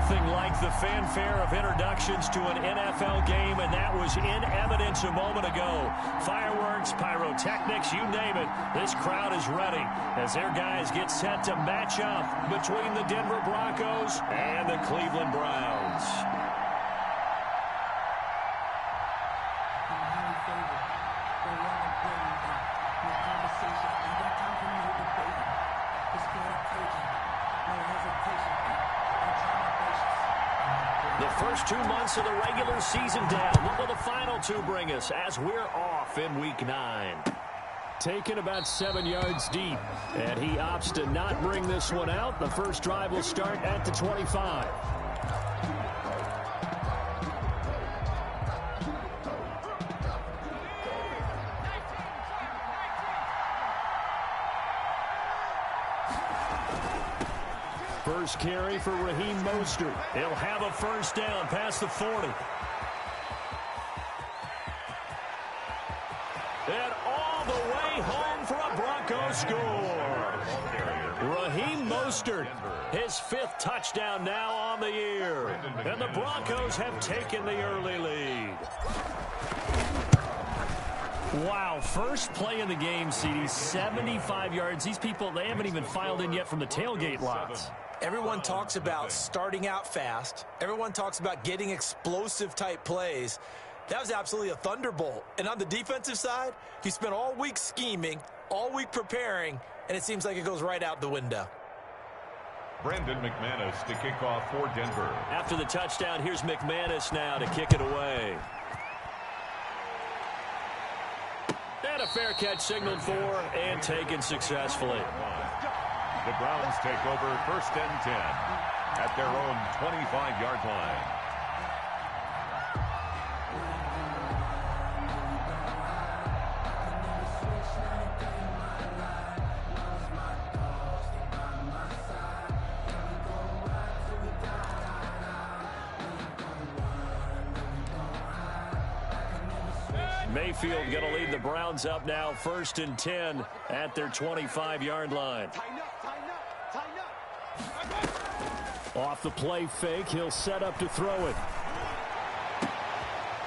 Nothing like the fanfare of introductions to an NFL game, and that was in evidence a moment ago. Fireworks, pyrotechnics, you name it. This crowd is ready as their guys get set to match up between the Denver Broncos and the Cleveland Browns. The first 2 months of the regular season down. What will the final 2 bring us as we're off in Week 9? Taken about 7 yards deep, and he opts to not bring this one out. The first drive will start at the 25. First carry for Raheem Mostert. He'll have a first down past the 40. And all the way home for a Broncos score. Raheem Mostert, his 5th touchdown now on the year. And the Broncos have taken the early lead. Wow, first play of the game, CD, 75 yards. These people, they haven't even filed in yet from the tailgate lots. Everyone talks about starting out fast. Everyone talks about getting explosive-type plays. That was absolutely a thunderbolt. And on the defensive side, he spent all week scheming, all week preparing, and it seems like it goes right out the window. Brandon McManus to kick off for Denver. After the touchdown, here's McManus now to kick it away. And a fair catch signaled for and taken successfully. The Browns take over 1st and 10 at their own 25-yard line. Mayfield going to lead the Browns up now, 1st and 10 at their 25-yard line. Off the play fake, he'll set up to throw it.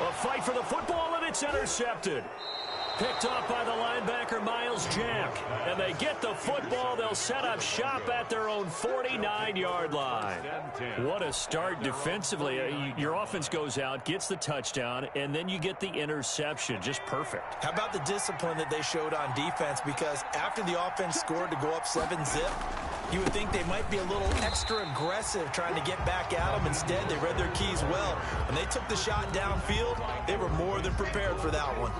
A fight for the football, and it's intercepted. Picked off by the linebacker, Miles Jack. And they get the football. They'll set up shop at their own 49-yard line. What a start defensively. Your offense goes out, gets the touchdown, and then you get the interception. Just perfect. How about the discipline that they showed on defense? Because after the offense scored to go up 7-zip, you would think they might be a little extra aggressive trying to get back at them. Instead, they read their keys well. When they took the shot downfield, they were more than prepared for that one.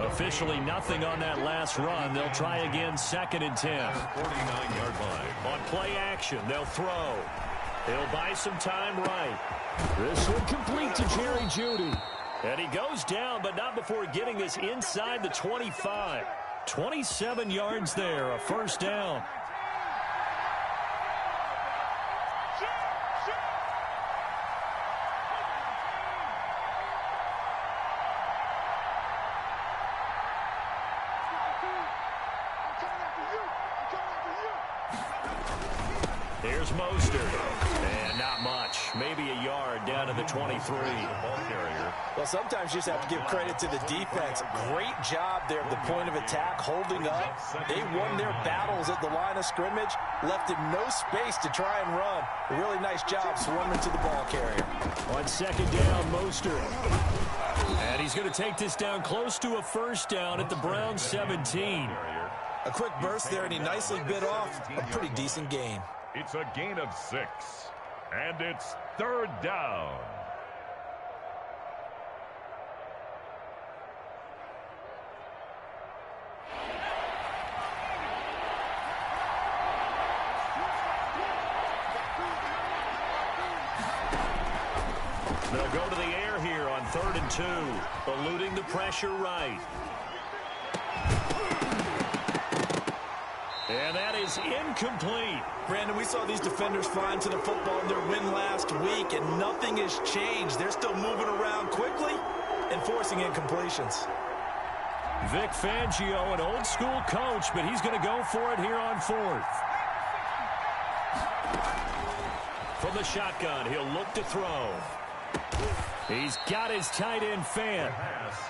Officially nothing on that last run. They'll try again, 2nd and 10. 49-yard line. On play action, they'll throw. He'll buy some time right. This one complete to Jerry Jeudy. And he goes down, but not before getting this inside the 25. 27 yards there, a first down. Here's Mostert, and not much. Maybe a yard down to the 23. Ball carrier. Well, sometimes you just have to give credit to the defense. Great job there at the point of attack, holding up. They won their battles at the line of scrimmage, left him no space to try and run. A really nice job swarming to the ball carrier. On 2nd down, Mostert. And he's going to take this down close to a first down at the Browns 17. A quick burst there, and he nicely bit off a pretty decent gain. It's a gain of 6, and it's 3rd down. They'll go to the air here on 3rd and 2, eluding the pressure right. And that is incomplete. Brandon, we saw these defenders flying to the football in their win last week, and nothing has changed. They're still moving around quickly and forcing incompletions. Vic Fangio, an old-school coach, but he's going to go for it here on 4th. From the shotgun, he'll look to throw. He's got his tight end fan.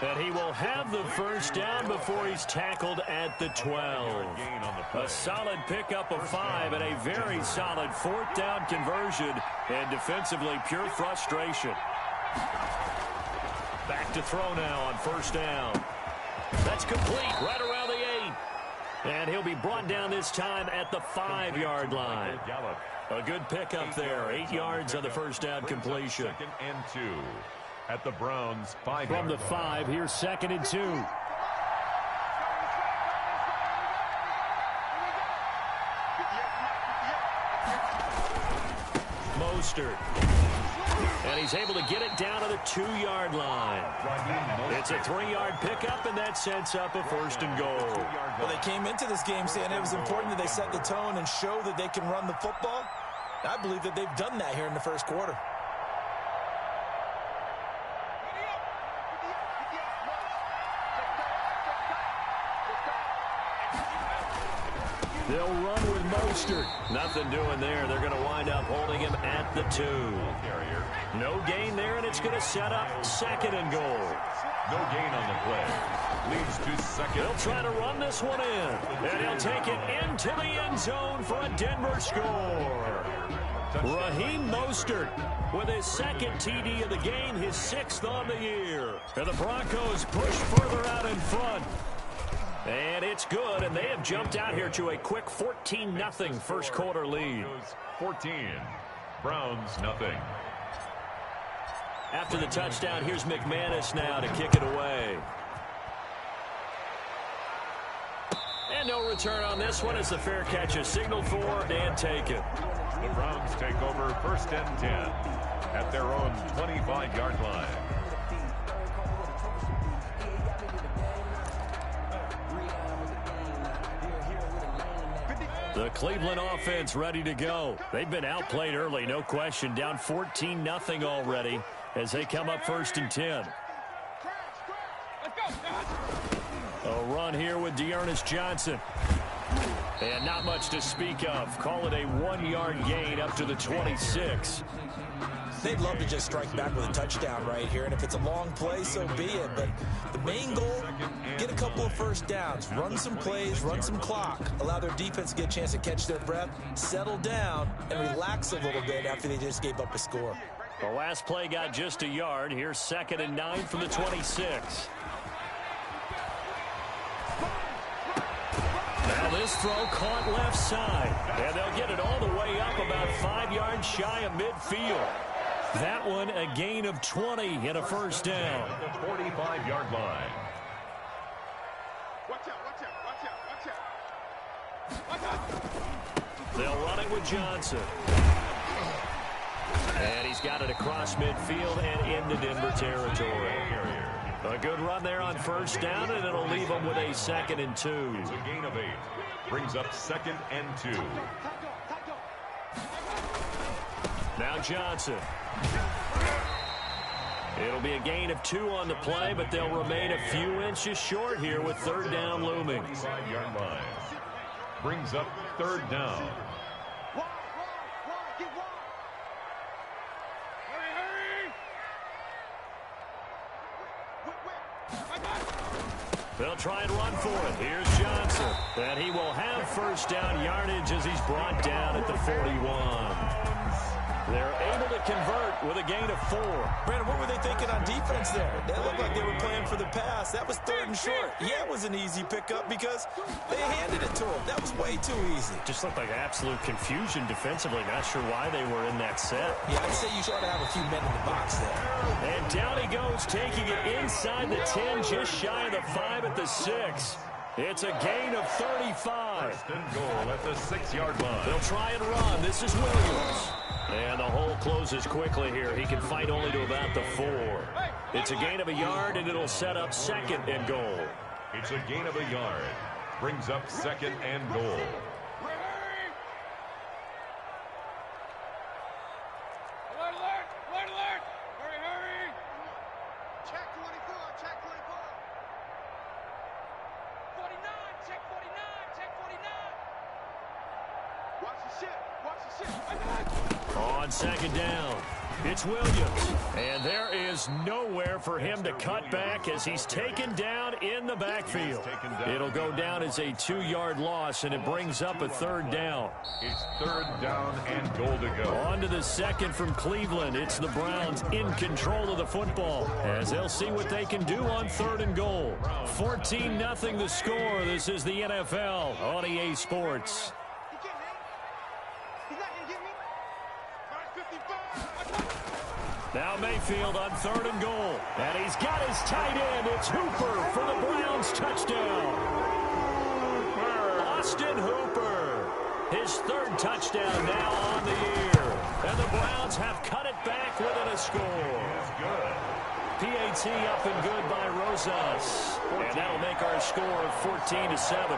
And he will have the first down before he's tackled at the 12. A solid pickup of 5 and a very solid fourth down conversion. And defensively, pure frustration. Back to throw now on first down. That's complete right around the 8. And he'll be brought down this time at the 5-yard line. A good pickup there. 8 yards on the first down completion. Second and 2 at the Browns 5. From the 5, here's 2nd and 2. Mostert. And he's able to get it down to the 2-yard line. It's a 3-yard pickup, and that sets up a first and goal. Well, they came into this game saying it was important that they set the tone and show that they can run the football. I believe that they've done that here in the first quarter. They'll run with Mostert. Nothing doing there. They're going to wind up holding him at the 2. No gain there, and it's going to set up 2nd and goal. No gain on the play. Leads to 2nd. He'll try to run this one in, and he'll take it into the end zone for a Denver score. Raheem Mostert with his 2nd TD of the game, his 6th on the year. And the Broncos push further out in front. And it's good, and they have jumped out here to a quick 14-0 first quarter lead. 14. Browns nothing. After the touchdown, here's McManus now to kick it away. And no return on this one as the fair catch is signaled for and taken. The Browns take over 1st and 10 at their own 25-yard line. The Cleveland offense ready to go. They've been outplayed early, no question. Down 14-0 already as they come up 1st and 10. A run here with Dearness Johnson. And not much to speak of. Call it a 1-yard gain up to the 26. They'd love to just strike back with a touchdown right here, and if it's a long play, so be it. But the main goal, get a couple of first downs, run some plays, run some clock, allow their defense to get a chance to catch their breath, settle down, and relax a little bit after they just gave up a score. The last play got just a yard. Here's 2nd and 9 from the 26. Now this throw caught left side, and they'll get it all the way up about 5 yards shy of midfield. That one a gain of 20 and a first down. The 45-yard line. They'll run it with Johnson. And he's got it across midfield and into Denver territory. A good run there on first down, and it'll leave them with a 2nd and 2. It's a gain of 8. Brings up 2nd and 2. Now Johnson. It'll be a gain of 2 on the play, but they'll remain a few inches short here with 3rd down looming. 5-yard line. Brings up 3rd down. They'll try and run for it. Here's Johnson. And he will have first down yardage as he's brought down at the 41. They're able to convert with a gain of 4. Brandon, what were they thinking on defense there? That looked like they were playing for the pass. That was 3rd and short. Yeah, it was an easy pickup because they handed it to him. That was way too easy. Just looked like absolute confusion defensively. Not sure why they were in that set. Yeah, I'd say you ought to have a few men in the box there. And down he goes, taking it inside the 10, just shy of the 5 at the 6. It's a gain of 35. 1st and goal at the 6-yard line. They'll try and run. This is Williams. And the hole closes quickly here. He can fight only to about the 4. It's a gain of a yard, and it'll set up 2nd and goal. It's a gain of a yard. Brings up 2nd and goal. On second down, it's Williams. And there is nowhere for him to cut back as he's taken down in the backfield. It'll go down as a 2-yard loss, and it brings up a third down. It's third down and goal to go. On to the second from Cleveland. It's the Browns in control of the football as they'll see what they can do on third and goal. 14-0 the score. This is the NFL on EA Sports. Now Mayfield on third and goal. And he's got his tight end. It's Hooper for the Browns touchdown. Austin Hooper. His third touchdown now on the year. And the Browns have cut it back within a score. PAT up and good by Rosas. And that'll make our score 14-7.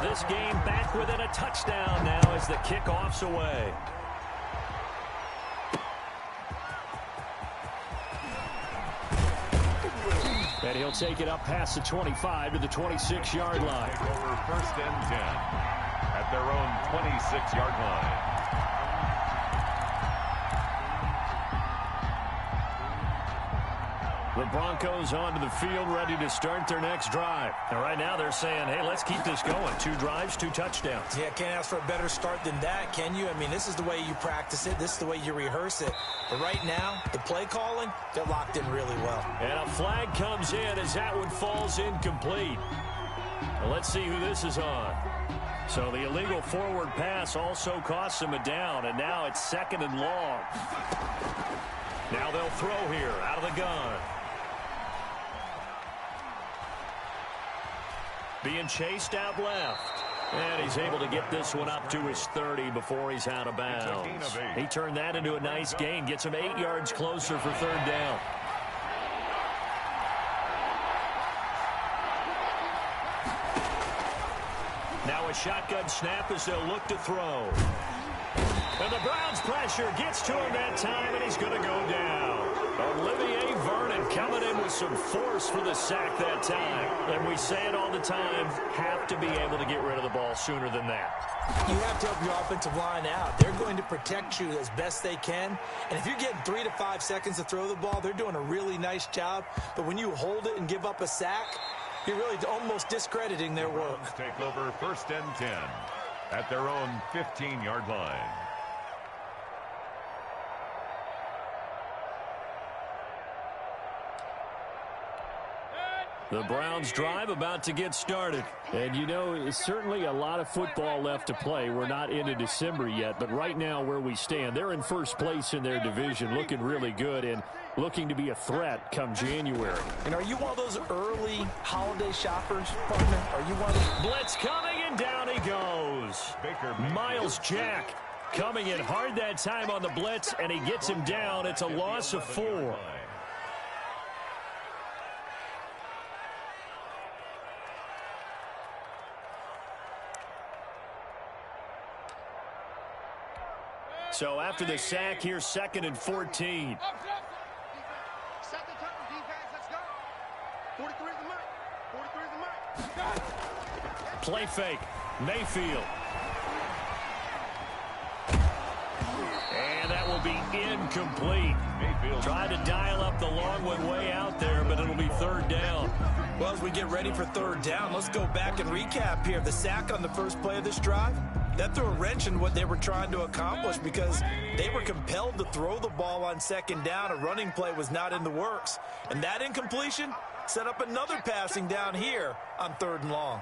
This game back within a touchdown now as the kickoff's away. And he'll take it up past the 25 to the 26-yard line. Take over first and 10 at their own 26-yard line. The Broncos onto the field, ready to start their next drive. And right now they're saying, hey, let's keep this going. 2 drives, 2 touchdowns. Yeah, can't ask for a better start than that, can you? I mean, this is the way you practice it. This is the way you rehearse it. But right now, the play calling, they're locked in really well. And a flag comes in as that one falls incomplete. Well, let's see who this is on. So the illegal forward pass also costs him a down, and now it's second and long. Now they'll throw here out of the gun. Being chased out left. And he's able to get this one up to his 30 before he's out of bounds. He turned that into a nice gain. Gets him 8 yards closer for third down. Now a shotgun snap as they'll look to throw. And the Browns pressure gets to him that time, and he's going to go down. Olivier Vernon coming in with some force for the sack that time. And we say it all the time, have to be able to get rid of the ball sooner than that. You have to help your offensive line out. They're going to protect you as best they can. And if you're getting 3 to 5 seconds to throw the ball, they're doing a really nice job. But when you hold it and give up a sack, you're really almost discrediting their work. Take over first and 10 at their own 15-yard line. The Browns drive about to get started. And, you know, it's certainly a lot of football left to play. We're not into December yet, but right now where we stand, they're in first place in their division, looking really good and looking to be a threat come January. And are you one of those early holiday shoppers, partner? Are you one of those? Blitz coming, and down he goes. Miles Jack coming in hard that time on the blitz, and he gets him down. It's a loss of 4. So after the sack, here's second and 14. Play fake. Mayfield. And that will be incomplete. Mayfield tried to dial up the long one way out there, but it'll be third down. Well, as we get ready for third down, let's go back and recap here. The sack on the first play of this drive, that threw a wrench in what they were trying to accomplish because they were compelled to throw the ball on second down. A running play was not in the works. And that incompletion set up another passing down here on third and long.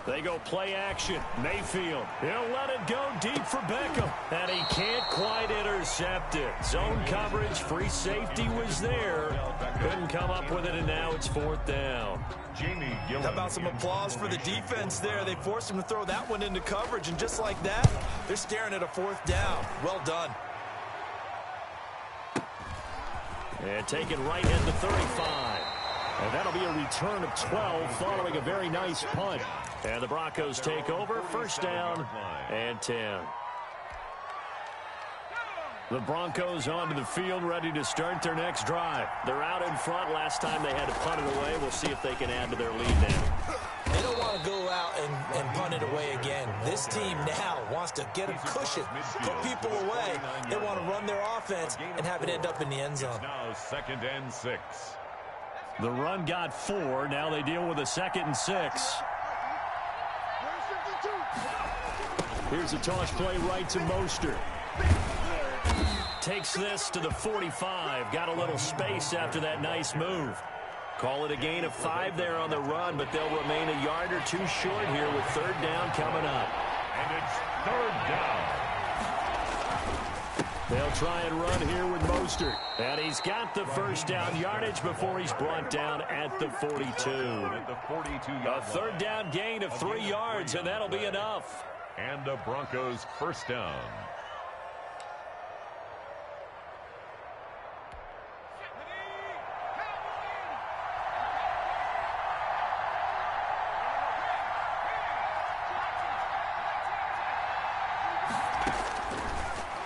They go play action. Mayfield. He'll let it go deep for Beckham. And he can't quite intercept it. Zone coverage, free safety was there. Couldn't come up with it, and now it's fourth down. How about some applause for the defense there? They forced him to throw that one into coverage, and just like that, they're staring at a fourth down. Well done. And taken right at the 35. And that'll be a return of 12 following a very nice punt. And the Broncos take over, first down and 10. The Broncos onto the field, ready to start their next drive. They're out in front. Last time they had to punt it away. We'll see if they can add to their lead now. They don't want to go out and punt it away again. This team now wants to get a cushion, put people away. They want to run their offense and have it end up in the end zone. Now 2nd and 6. The run got 4. Now they deal with a 2nd and 6. Here's a toss play right to Mostert. Takes this to the 45. Got a little space after that nice move. Call it a gain of 5 there on the run, but they'll remain a yard or two short here with 3rd down coming up. And it's 3rd down. They'll try and run here with Mostert. And he's got the first down yardage before he's brought down at the 42. A 3rd down gain of 3 yards, and that'll be enough. And the Broncos first down.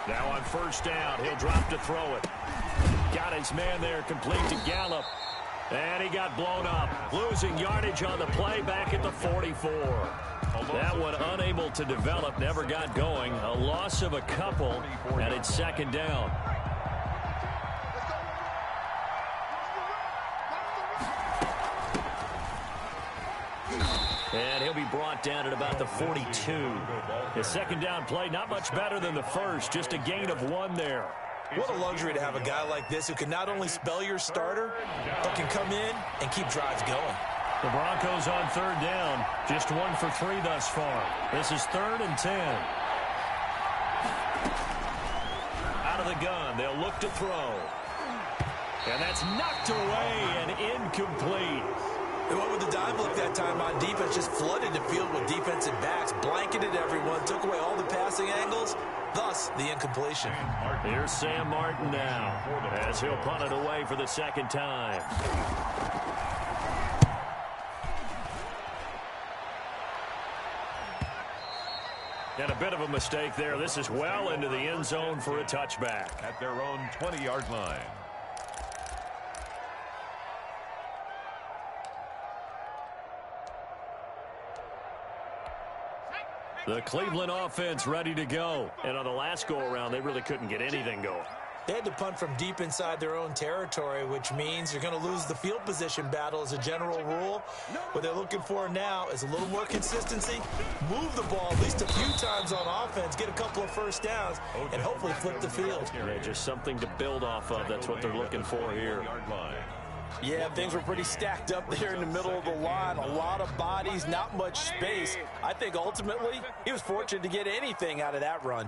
Now on first down, he'll drop to throw it. Got his man there, complete to Gallup. And he got blown up. Losing yardage on the play back at the 44. That one unable to develop, never got going. A loss of a couple, and it's 2nd down. And he'll be brought down at about the 42. The 2nd down play, not much better than the first, just a gain of 1 there. What a luxury to have a guy like this who can not only spell your starter, but can come in and keep drives going. The Broncos on 3rd down, just 1 for 3 thus far. This is 3rd and 10. Out of the gun, they'll look to throw. And that's knocked away and incomplete. They went with the dime look that time on defense, just flooded the field with defensive backs, blanketed everyone, took away all the passing angles, thus the incompletion. Here's Sam Martin now, as he'll punt it away for the 2nd time. And a bit of a mistake there. This is well into the end zone for a touchback. At their own 20-yard line. The Cleveland offense ready to go. And on the last go-around, they really couldn't get anything going. They had to punt from deep inside their own territory, which means you're going to lose the field position battle as a general rule. What they're looking for now is a little more consistency, move the ball at least a few times on offense, get a couple of first downs, and hopefully flip the field. Yeah, just something to build off of. That's what they're looking for here. Yeah, things were pretty stacked up there in the middle of the line. A lot of bodies, not much space. I think ultimately he was fortunate to get anything out of that run.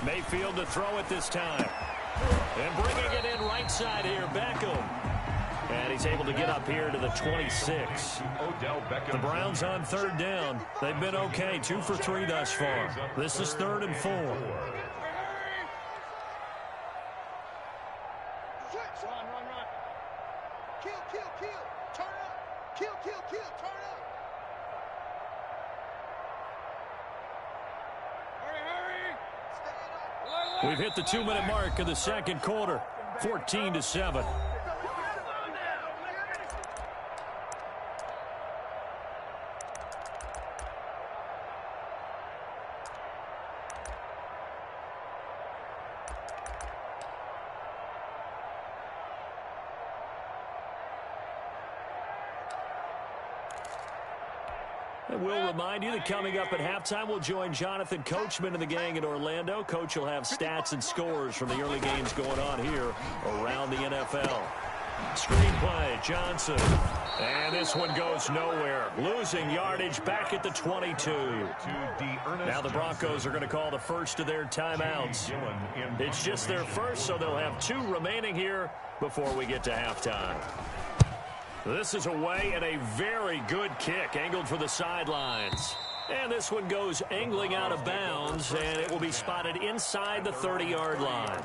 Mayfield to throw it this time. And bringing it in right side here, Beckham. And he's able to get up here to the 26. The Browns on 3rd down. They've been okay, 2 for 3 thus far. This is 3rd and 4. We've hit the 2-minute mark of the 2nd quarter, 14-7. And we'll remind you that coming up at halftime, we'll join Jonathan Coachman and the gang in Orlando. Coach will have stats and scores from the early games going on here around the NFL. Screenplay, Johnson. And this one goes nowhere. Losing yardage back at the 22. Now the Broncos are going to call the first of their timeouts. It's just their first, so they'll have 2 remaining here before we get to halftime. This is away and a very good kick angled for the sidelines. And this one goes angling out of bounds, and it will be spotted inside the 30-yard line.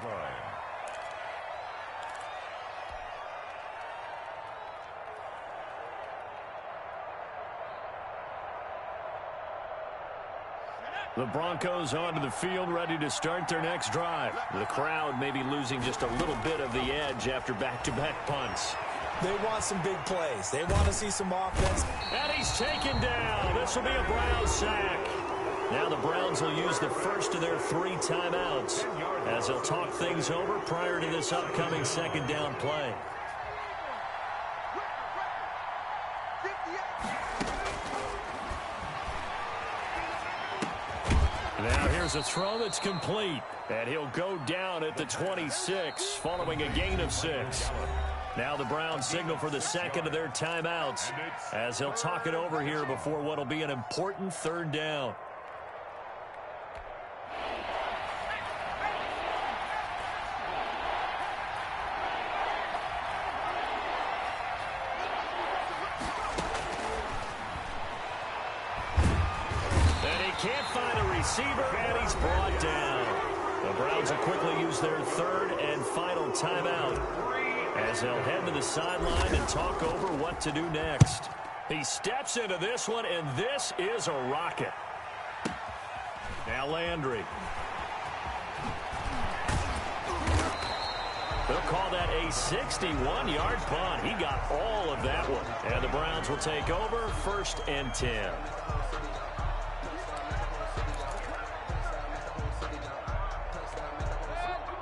The Broncos onto the field, ready to start their next drive. The crowd may be losing just a little bit of the edge after back-to-back punts. They want some big plays. They want to see some offense. And he's taken down. This will be a Browns sack. Now the Browns will use the first of their 3 timeouts as they'll talk things over prior to this upcoming second down play. Now here's a throw that's complete. And he'll go down at the 26 following a gain of 6. Now the Browns signal for the second of their timeouts as they'll talk it over here before what will be an important third down. Can't find a receiver, and he's brought down. The Browns will quickly use their third and final timeout as they'll head to the sideline and talk over what to do next. He steps into this one, and this is a rocket. Now Landry. They'll call that a 61-yard punt. He got all of that one. And the Browns will take over, 1st and 10.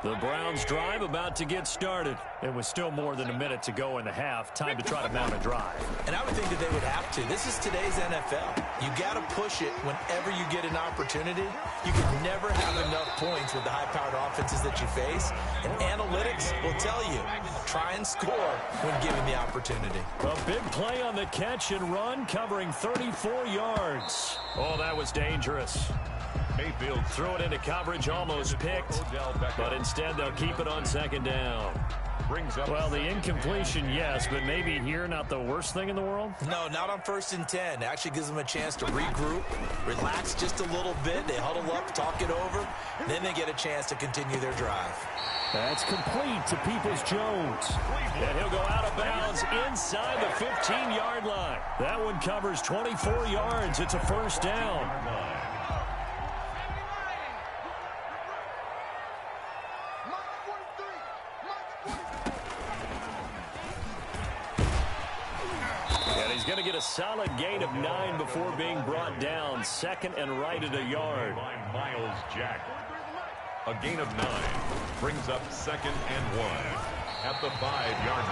The Browns drive about to get started. It was still more than a minute to go in the half. Time to try to mount a drive. And I would think that they would have to. This is today's NFL. You got to push it whenever you get an opportunity. You can never have enough points with the high-powered offenses that you face. And analytics will tell you, try and score when given the opportunity. A big play on the catch and run, covering 34 yards. Oh, that was dangerous. Mayfield threw it into coverage, almost picked, but instead they'll keep it on second down. Well, the incompletion, yes, but maybe here not the worst thing in the world? No, not on 1st and 10. It actually gives them a chance to regroup, relax just a little bit. They huddle up, talk it over, and then they get a chance to continue their drive. That's complete to Peoples-Jones. And he'll go out of bounds inside the 15-yard line. That one covers 24 yards. It's a 1st down. He's going to get a solid gain of 9 before being brought down. 2nd and right at a yard. Miles Jack. A gain of 9 brings up 2nd and 1 at the 5-yard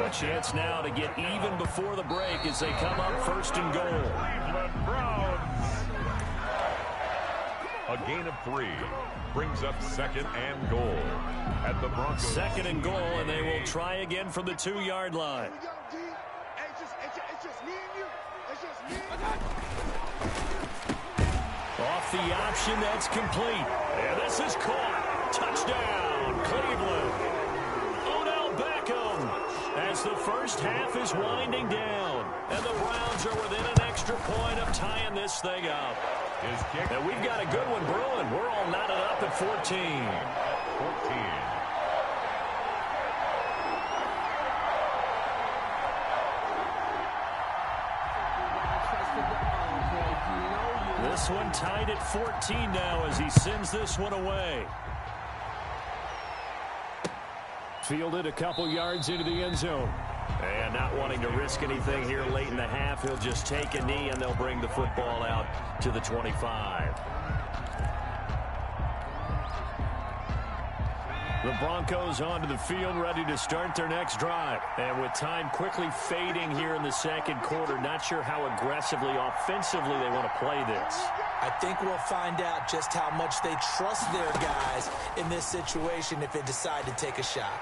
line. A chance now to get even before the break as they come up 1st and goal. Cleveland Browns. A gain of 3 brings up 2nd and goal at the Broncos. 2nd and goal, and they will try again from the 2-yard line. Off the option, that's complete. And this is caught. Touchdown, Cleveland. Odell Beckham as the first half is winding down. And the Browns are within an extra point of tying this thing up. And we've got a good one brewing. We're all knotted up at 14. 14. This one tied at 14 now as he sends this one away. Fielded a couple yards into the end zone. And not wanting to risk anything here late in the half, he'll just take a knee and they'll bring the football out to the 25. The Broncos onto the field, ready to start their next drive. And with time quickly fading here in the second quarter, not sure how aggressively, offensively they want to play this. I think we'll find out just how much they trust their guys in this situation if they decide to take a shot.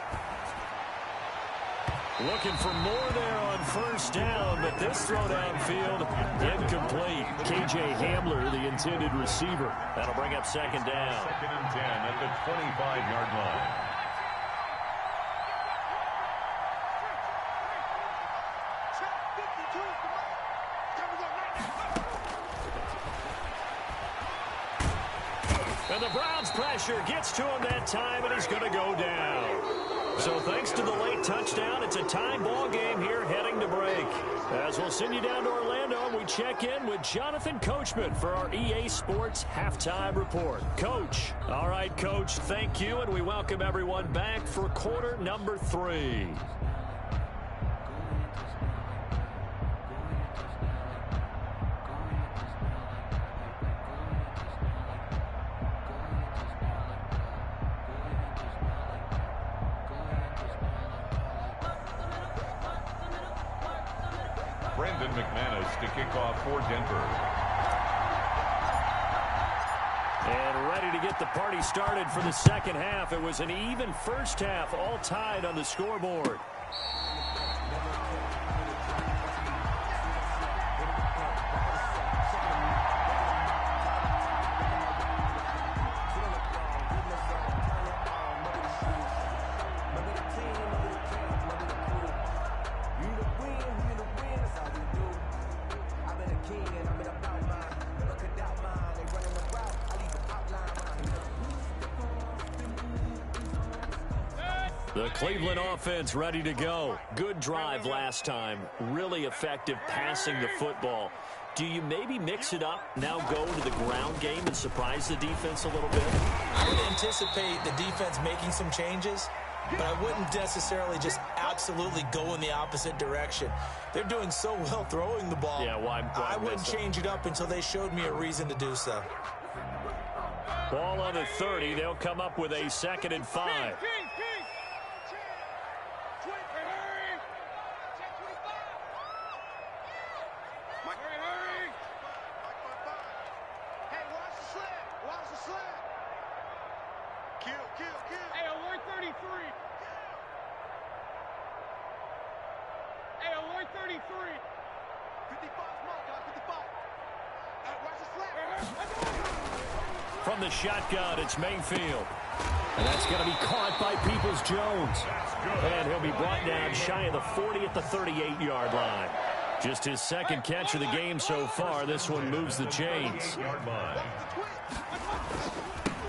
Looking for more there on 1st down, but this throw downfield incomplete. K.J. Hamler, the intended receiver. That'll bring up 2nd down. 2nd and 10 at the 25-yard line. And the Browns pressure gets to him that time, and he's going to go down. So thanks to the late touchdown, it's a tie ball game here heading to break. As we'll send you down to Orlando, we check in with Jonathan Coachman for our EA Sports Halftime Report. Coach. All right, Coach, thank you, and we welcome everyone back for quarter number 3. To kick off for Denver. And ready to get the party started for the second half. It was an even first half, all tied on the scoreboard. The Cleveland offense ready to go. Good drive last time. Really effective passing the football. Do you maybe mix it up, now go to the ground game and surprise the defense a little bit? I would anticipate the defense making some changes, but I wouldn't necessarily just absolutely go in the opposite direction. They're doing so well throwing the ball. Yeah, why I wouldn't change it up until they showed me a reason to do so. Ball on the 30. They'll come up with a 2nd and 5. From the shotgun, it's Mayfield. And that's going to be caught by Peoples-Jones. And he'll be brought down shy of the 40 at the 38-yard line. Just his second catch of the game so far. This one moves the chains.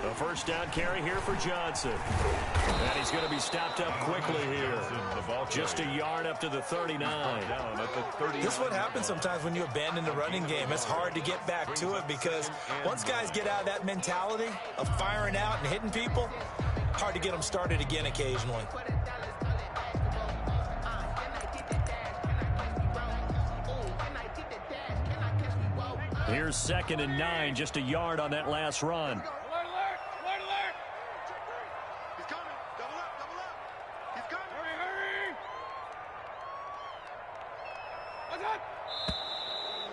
A first down carry here for Johnson. And he's going to be stopped up quickly here. Just a yard up to the 39. This is what happens sometimes when you abandon the running game. It's hard to get back to it because once guys get out of that mentality of firing out and hitting people, hard to get them started again occasionally. Here's 2nd and 9, just a yard on that last run.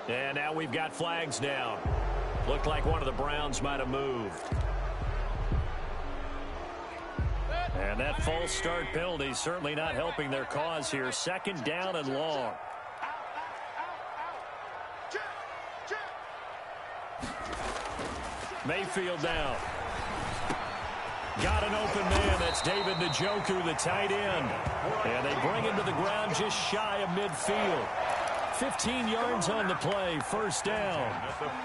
And now we've got flags down. Looked like one of the Browns might have moved. And that false start penalty certainly not helping their cause here. 2nd down and long. Mayfield down. Got an open man. That's David Njoku, the tight end. And they bring him to the ground just shy of midfield. 15 yards on the play, first down.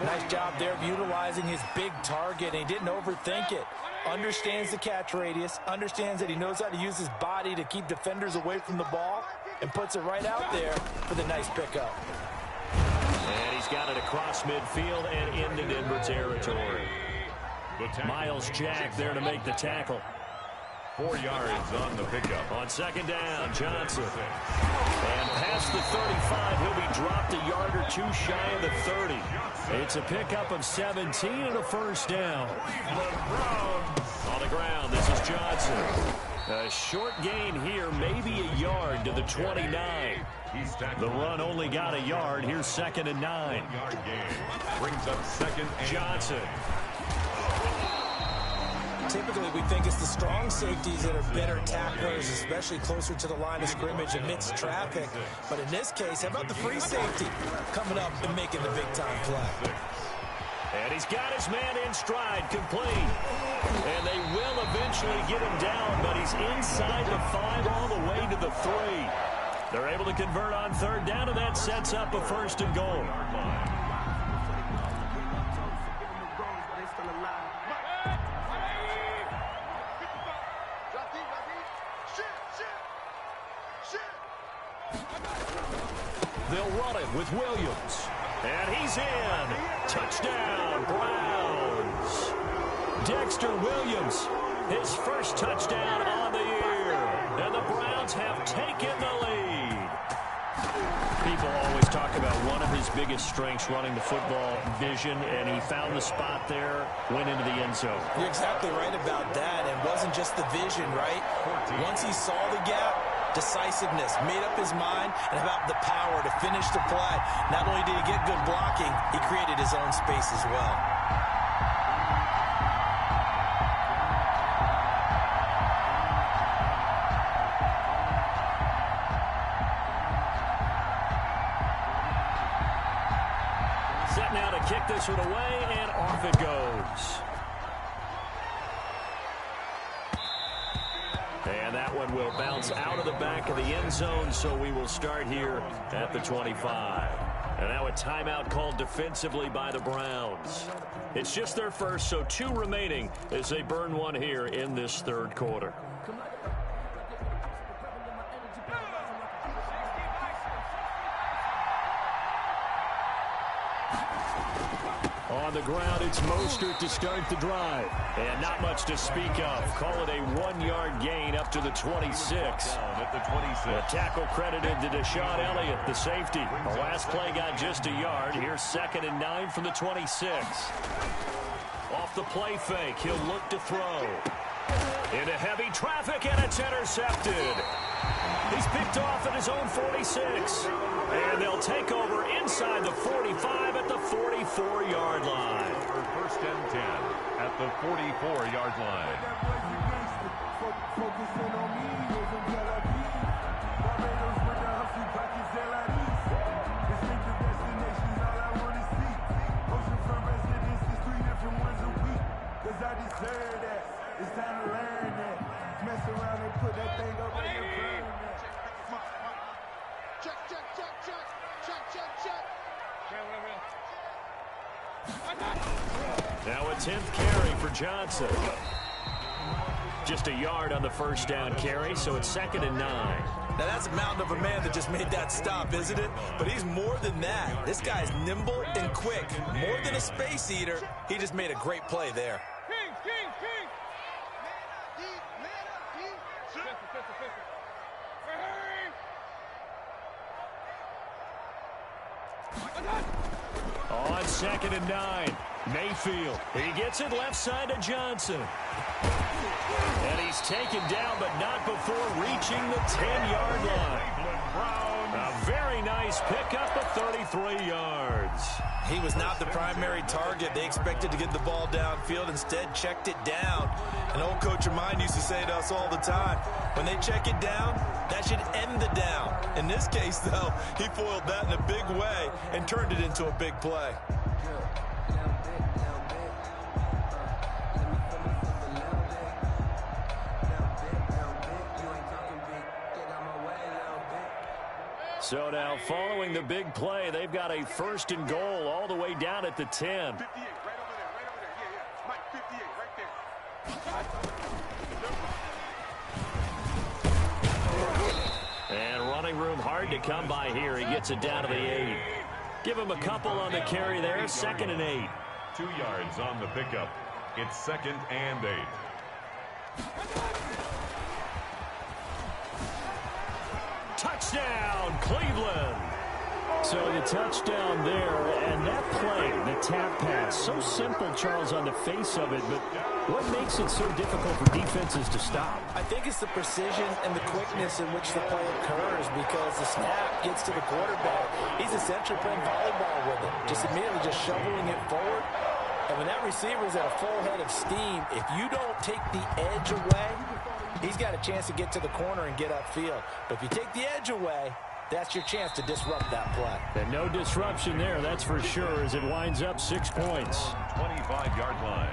Nice job there of utilizing his big target, and he didn't overthink it. Understands the catch radius, understands that he knows how to use his body to keep defenders away from the ball, and puts it right out there for the nice pickup. And he's got it across midfield and into Denver territory. Miles Jack there to make the tackle. 4 yards on the pickup. On 2nd down, Johnson. And past the 35, he'll be dropped a yard or two shy of the 30. It's a pickup of 17 and a first down. On the ground, this is Johnson. A short gain here, maybe a yard to the 29. The run only got a yard. Here's 2nd and 9. Brings up 2nd and Johnson. Typically, we think it's the strong safeties that are better tacklers, especially closer to the line of scrimmage amidst traffic. But in this case, how about the free safety coming up and making the big-time play? And he's got his man in stride, complete. And they will eventually get him down, but he's inside the 5 all the way to the 3. They're able to convert on 3rd down, and that sets up a 1st and goal. They'll run it with Williams. And he's in. Touchdown, Browns. Dexter Williams, his first touchdown on the year. And the Browns have taken the lead. People always talk about one of his biggest strengths, running the football, vision, and he found the spot there, went into the end zone. You're exactly right about that. It wasn't just the vision, right? Once he saw the gap, decisiveness, made up his mind, and about the power to finish the play. Not only did he get good blocking, he created his own space as well. Set now to kick this one away, and off it goes. And that one will bounce out of the back of the end zone, so we will start here at the 25. And now a timeout called defensively by the Browns. It's just their first, so 2 remaining as they burn one here in this third quarter. On the ground, it's Mostert to start the drive. And not much to speak of. Call it a 1-yard gain up to the 26. At the 26. A tackle credited to Deshaun Elliott, the safety. The last play got just a yard. Here's 2nd and 9 from the 26. Off the play fake, he'll look to throw. Into heavy traffic, and it's intercepted. He's picked off at his own 46. And they'll take over inside the 45 at the 44-yard line. First and 10 at the 44-yard line. It's time to learn that. Mess around and put that thing up in your brain. Check. Now a 10th carry for Johnson. Just a yard on the first down carry, so it's 2nd and 9. Now that's a mountain of a man that just made that stop, isn't it? But he's more than that. This guy's nimble and quick. More than a space eater, he just made a great play there. On 2nd and 9, Mayfield. He gets it left side to Johnson. And he's taken down, but not before reaching the 10-yard line. A very nice pickup of 33 yards. He was not the primary target. They expected to get the ball downfield, instead checked it down. An old coach of mine used to say to us all the time, when they check it down, that should end the down. In this case, though, he foiled that in a big way and turned it into a big play. So now, following the big play, they've got a 1st and goal all the way down at the 10. 58, right over there. Yeah. Mike, 58, right there. And running room hard to come by here. He gets it down to the 8. Give him a couple on the carry there. 2nd and 8. 2 yards on the pickup. It's 2nd and 8. Touchdown, Cleveland. So the touchdown there, and that play, the tap pass, so simple, Charles, on the face of it, but what makes it so difficult for defenses to stop? I think it's the precision and the quickness in which the play occurs, because the snap gets to the quarterback. He's essentially playing volleyball with it, just immediately just shoveling it forward. And when that receiver's at a full head of steam, if you don't take the edge away, he's got a chance to get to the corner and get upfield. But if you take the edge away, that's your chance to disrupt that play. And no disruption there, that's for sure, as it winds up 6 points. 25-yard line.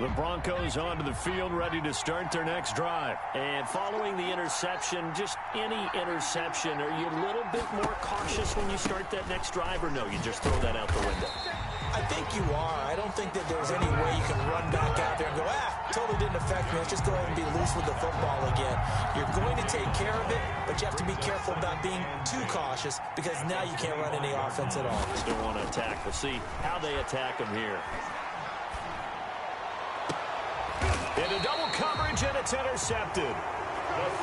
The Broncos onto the field, ready to start their next drive. And following the interception, just any interception, are you a little bit more cautious when you start that next drive, or no, you just throw that out the window? I think you are. I don't think that there's any way you can run back out there and go, totally didn't affect me. Let's just go ahead and be loose with the football again. You're going to take care of it, but you have to be careful about being too cautious because now you can't run any offense at all. Still want to attack. We'll see how they attack him here. Into double coverage, and it's intercepted.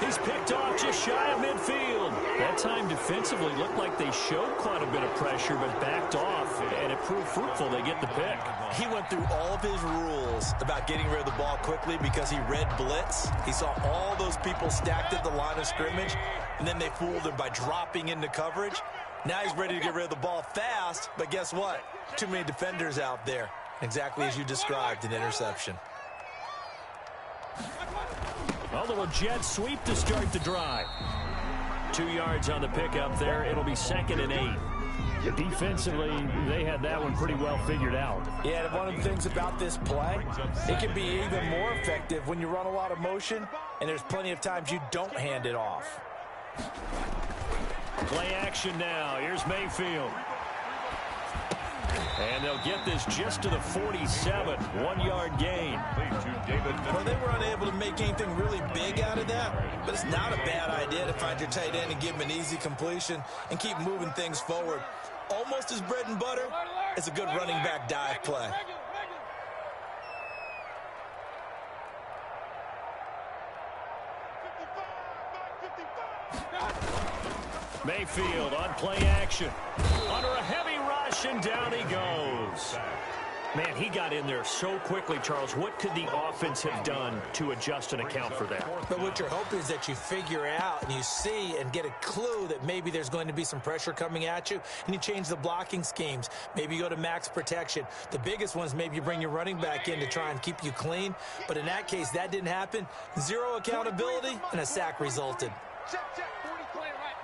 He's picked off just shy of midfield. That time defensively looked like they showed quite a bit of pressure, but backed off, and it proved fruitful. They get the pick. He went through all of his rules about getting rid of the ball quickly because he read blitz. He saw all those people stacked at the line of scrimmage, and then they fooled him by dropping into coverage. Now he's ready to get rid of the ball fast, but guess what? Too many defenders out there. Exactly as you described, an interception. Although a jet sweep to start the drive. 2 yards on the pickup there. It'll be 2nd and 8. Defensively, they had that one pretty well figured out. Yeah, and one of the things about this play, it can be even more effective when you run a lot of motion, and there's plenty of times you don't hand it off. Play action now. Here's Mayfield. And they'll get this just to the 47. 1-yard gain. Well, they were unable to make anything really big out of that, but it's not a bad idea to find your tight end and give him an easy completion and keep moving things forward. Almost his bread and butter is a good running back dive play. Mayfield on play action. Under a heavy rush, and down he goes. Man, he got in there so quickly, Charles. What could the offense have done to adjust and account for that? But what you're hoping is that you figure out and you see and get a clue that maybe there's going to be some pressure coming at you, and you change the blocking schemes. Maybe you go to max protection. The biggest one is maybe you bring your running back in to try and keep you clean. But in that case, that didn't happen. Zero accountability, and a sack resulted. Check, 40, point it right.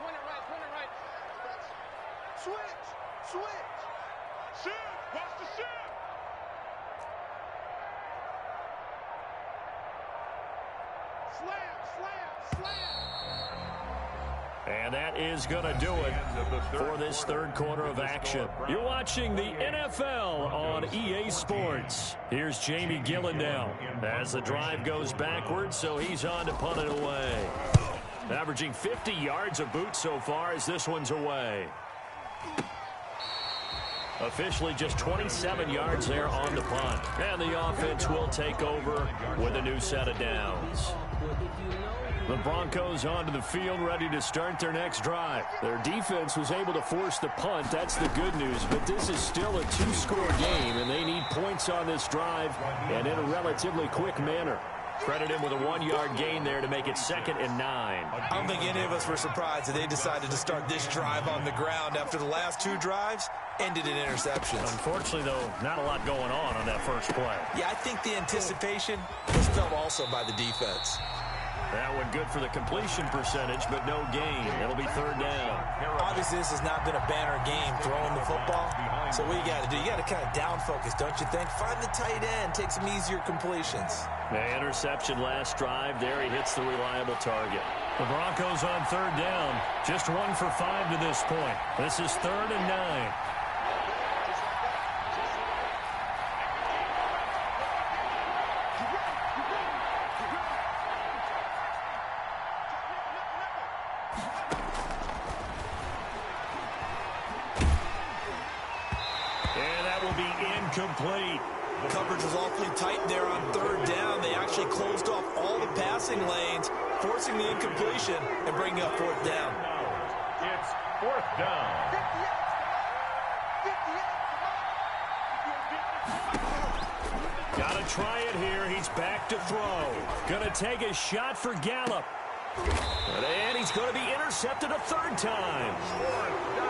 Switch. Shoot, watch the shoot. Slam. And that is going to do it for this third quarter of action. You're watching the NFL on EA Sports. Here's Jamie Gillen now as the drive goes backwards, so he's on to punt it away. Averaging 50 yards a boot so far as this one's away. Officially just 27 yards there on the punt. And the offense will take over with a new set of downs. The Broncos onto the field, ready to start their next drive. Their defense was able to force the punt. That's the good news. But this is still a 2-score game, and they need points on this drive and in a relatively quick manner. Credit him with a 1-yard gain there to make it 2nd and 9. I don't think any of us were surprised that they decided to start this drive on the ground after the last 2 drives ended in interceptions. Unfortunately, though, not a lot going on that first play. Yeah, I think the anticipation was felt also by the defense. That one good for the completion percentage, but no gain. It'll be 3rd down. Obviously, this has not been a banner game throwing the football. So what you got to do, you got to kind of down focus, don't you think? Find the tight end, take some easier completions. The interception last drive there. He hits the reliable target. The Broncos on 3rd down. Just 1 for 5 to this point. This is 3rd and 9. Complete. Coverage was awfully tight there on 3rd down. They actually closed off all the passing lanes, forcing the incompletion and bringing up 4th down. It's 4th down. Gotta try it here. He's back to throw. Gonna take a shot for Gallup. And he's going to be intercepted a 3rd time.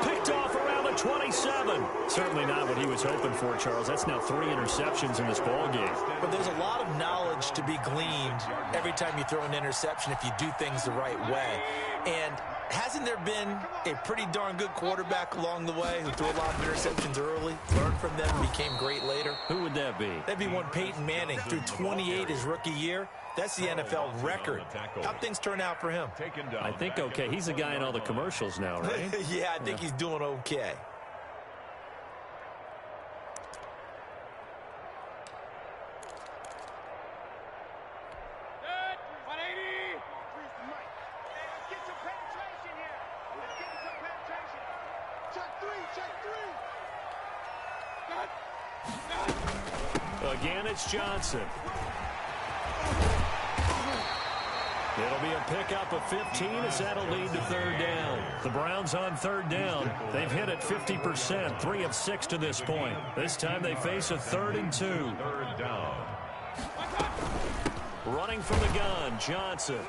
Picked off around the 27. Certainly not what he was hoping for, Charles. That's now 3 interceptions in this ball game. But there's a lot of knowledge to be gleaned every time you throw an interception if you do things the right way. And hasn't there been a pretty darn good quarterback along the way who threw a lot of interceptions early, learned from them, and became great later? Who would that be? That'd be one Peyton Manning. Threw 28 his rookie year. That's the NFL record. How'd things turn out for him? I think okay. He's the guy in all the commercials now, right? Yeah, I think he's doing okay. Again, it's Johnson. It'll be a pickup of 15 as that'll lead to third down. The Browns on third down. They've hit it 50%, 3 of 6 to this point. This time they face a 3rd and 2. Third down. Running from the gun, Johnson.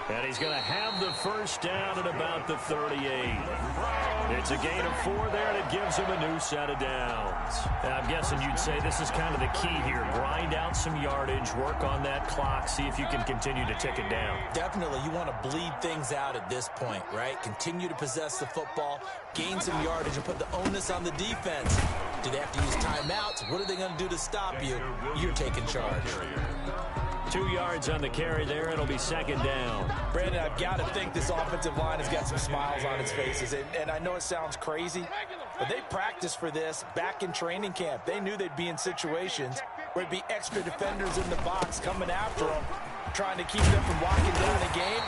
And he's going to have the first down at about the 38. It's a gain of 4 there, and it gives him a new set of downs. And I'm guessing you'd say this is kind of the key here. Grind out some yardage, work on that clock, see if you can continue to tick it down. Definitely, you want to bleed things out at this point, right? Continue to possess the football, gain some yardage, and put the onus on the defense. Do they have to use timeouts? What are they going to do to stop you? You're taking charge. 2 yards on the carry there. It'll be second down. Brandon, I've got to think this offensive line has got some smiles on its faces. And I know it sounds crazy, but they practiced for this back in training camp. They knew they'd be in situations where it'd be extra defenders in the box coming after them, trying to keep them from locking down the game.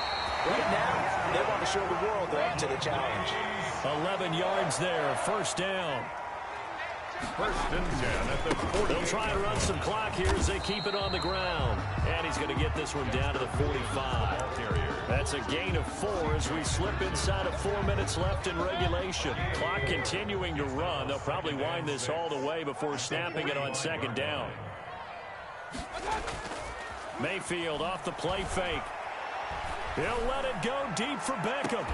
Right now, they want to show the world they're up to the challenge. 11 yards there. First down. First and 10 at the 40. They'll try to run some clock here as they keep it on the ground. And he's going to get this one down to the 45. That's a gain of 4 as we slip inside of 4 minutes left in regulation. Clock continuing to run. They'll probably wind this all the way before snapping it on second down. Mayfield off the play fake. He'll let it go deep for Beckham.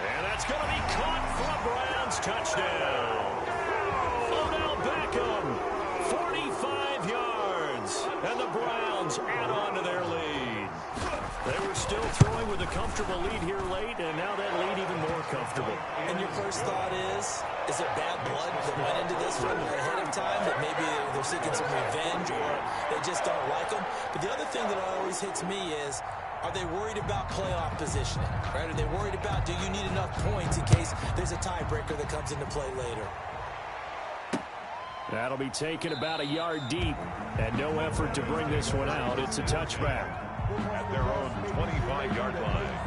And that's going to be caught for a Browns touchdown. Beckham, 45 yards, and the Browns add on to their lead. They were still throwing with a comfortable lead here late, and now that lead even more comfortable. And your first thought is it bad blood that went into this one ahead of time, that maybe they're seeking some revenge or they just don't like them? But the other thing that always hits me is, are they worried about playoff positioning? Right? Are they worried about, do you need enough points in case there's a tiebreaker that comes into play later? That'll be taken about a yard deep, and no effort to bring this one out. It's a touchback. At their own 25-yard line.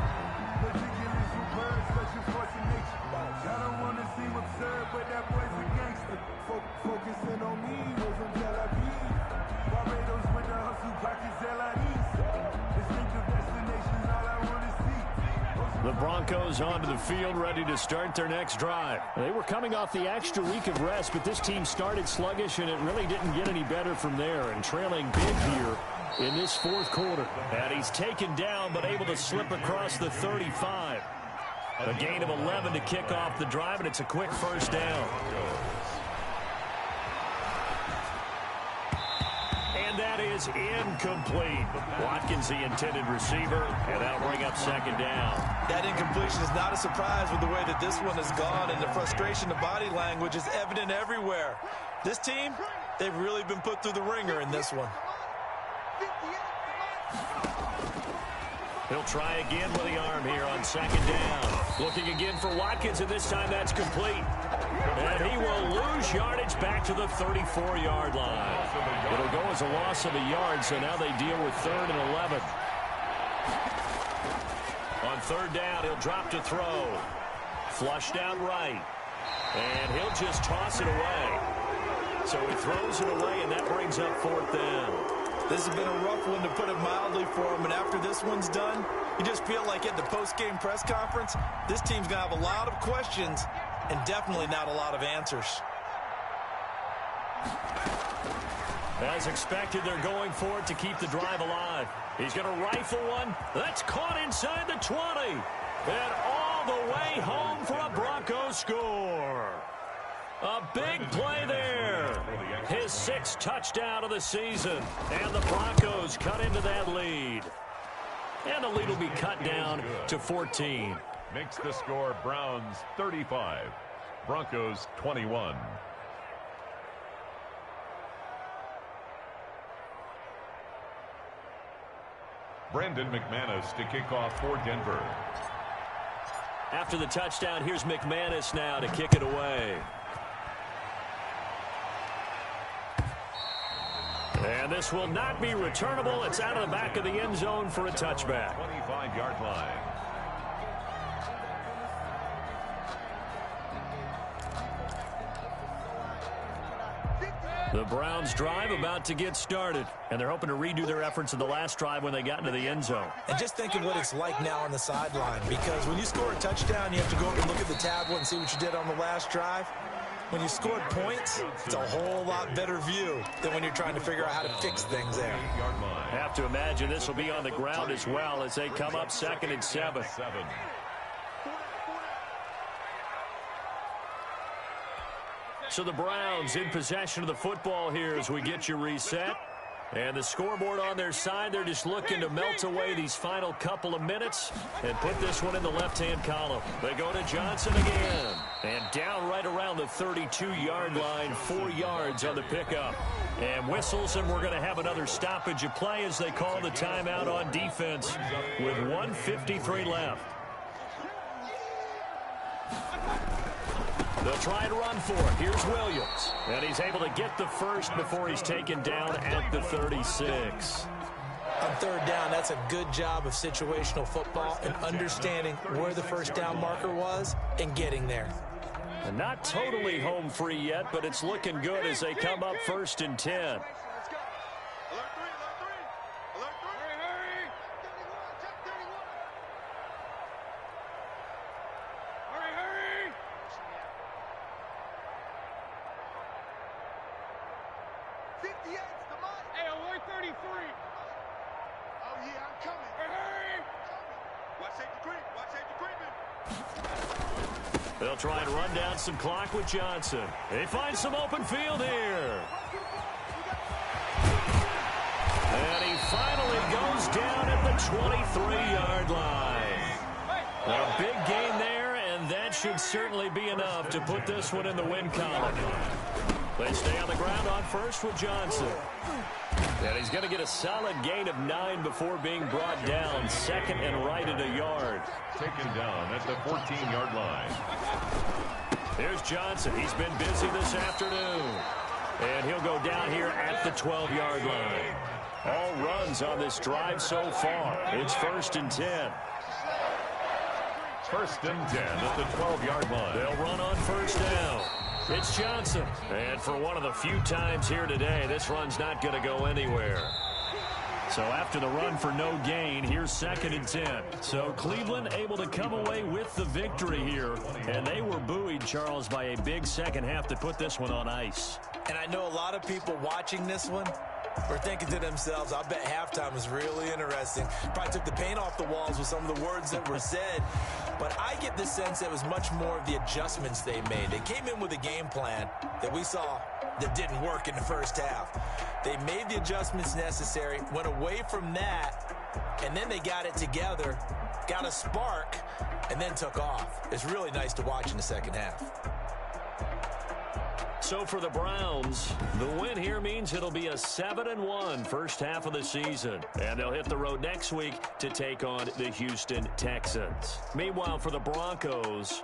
I don't want to seem absurd, but that boy's a gangster. Focusing on me wasn't Tel Aviv. Barbados with the hustle pockets, LIDs. Distinctive destinations, all I want to see. The Broncos onto the field, ready to start their next drive. They were coming off the extra week of rest, but this team started sluggish, and it really didn't get any better from there, and trailing big here in this fourth quarter. And he's taken down, but able to slip across the 35. A gain of 11 to kick off the drive, and it's a quick first down. And that is incomplete. Watkins, the intended receiver, and that'll bring up second down. That incompletion is not a surprise with the way that this one has gone, and the frustration of body language is evident everywhere. This team, they've really been put through the ringer in this one. He'll try again with the arm here on second down. Looking again for Watkins, and this time that's complete. And he will lose yardage back to the 34-yard line. It'll go as a loss of a yard, so now they deal with 3rd and 11. On third down, he'll drop to throw. Flushed out right. And he'll just toss it away. So he throws it away, and that brings up 4th down. This has been a rough one, to put it mildly, for him. And after this one's done, you just feel like at the post-game press conference, this team's going to have a lot of questions and definitely not a lot of answers. As expected, they're going for it to keep the drive alive. He's going to rifle one. That's caught inside the 20. And all the way home for a Broncos score. A big play there. His 6th touchdown of the season. And the Broncos cut into that lead. And the lead will be cut down to 14. Makes the score Browns 35, Broncos 21. Brandon McManus to kick off for Denver. After the touchdown, here's McManus now to kick it away. And this will not be returnable. It's out of the back of the end zone for a touchback. 25-yard line. The Browns drive about to get started, and they're hoping to redo their efforts in the last drive when they got into the end zone. And just think of what it's like now on the sideline, because when you score a touchdown, you have to go over and look at the tablet and see what you did on the last drive. When you scored points, it's a whole lot better view than when you're trying to figure out how to fix things there. Have to imagine this will be on the ground as well as they come up 2nd and 7. So the Browns in possession of the football here as we get you reset. And the scoreboard on their side, they're just looking to melt away these final couple of minutes and put this one in the left-hand column. They go to Johnson again. And down right around the 32-yard line, 4 yards on the pickup. And whistles, and we're going to have another stoppage of play as they call the timeout on defense with 1:53 left. They'll try and run for it. Here's Williams. And he's able to get the first before he's taken down at the 36. On 3rd down, that's a good job of situational football and understanding where the first down marker was and getting there. And not totally home free yet, but it's looking good as they come up 1st and 10. Hey, alert 33. Oh, yeah, I'm coming. Hey! Watch safety creep. Watch safety creeping. They'll try and run down some clock with Johnson. They find some open field here. And he finally goes down at the 23-yard line. A big gain there, and that should certainly be enough to put this one in the win column. They stay on the ground on first with Johnson. And he's going to get a solid gain of 9 before being brought down. 2nd and right at a yard. Taken down at the 14-yard line. Here's Johnson. He's been busy this afternoon. And he'll go down here at the 12-yard line. All runs on this drive so far. It's 1st and 10. 1st and 10 at the 12-yard line. They'll run on 1st down. It's Johnson. And for one of the few times here today, this run's not going to go anywhere. So after the run for no gain, here's 2nd and 10. So Cleveland able to come away with the victory here. And they were buoyed, Charles, by a big second half to put this one on ice. And I know a lot of people watching this one were thinking to themselves, I bet halftime was really interesting. Probably took the paint off the walls with some of the words that were said. But I get the sense that it was much more of the adjustments they made. They came in with a game plan that we saw that didn't work in the first half. They made the adjustments necessary, went away from that, and then they got it together, got a spark, and then took off. It's really nice to watch in the second half. So for the Browns, the win here means it'll be a 7-1 first half of the season. And they'll hit the road next week to take on the Houston Texans. Meanwhile, for the Broncos,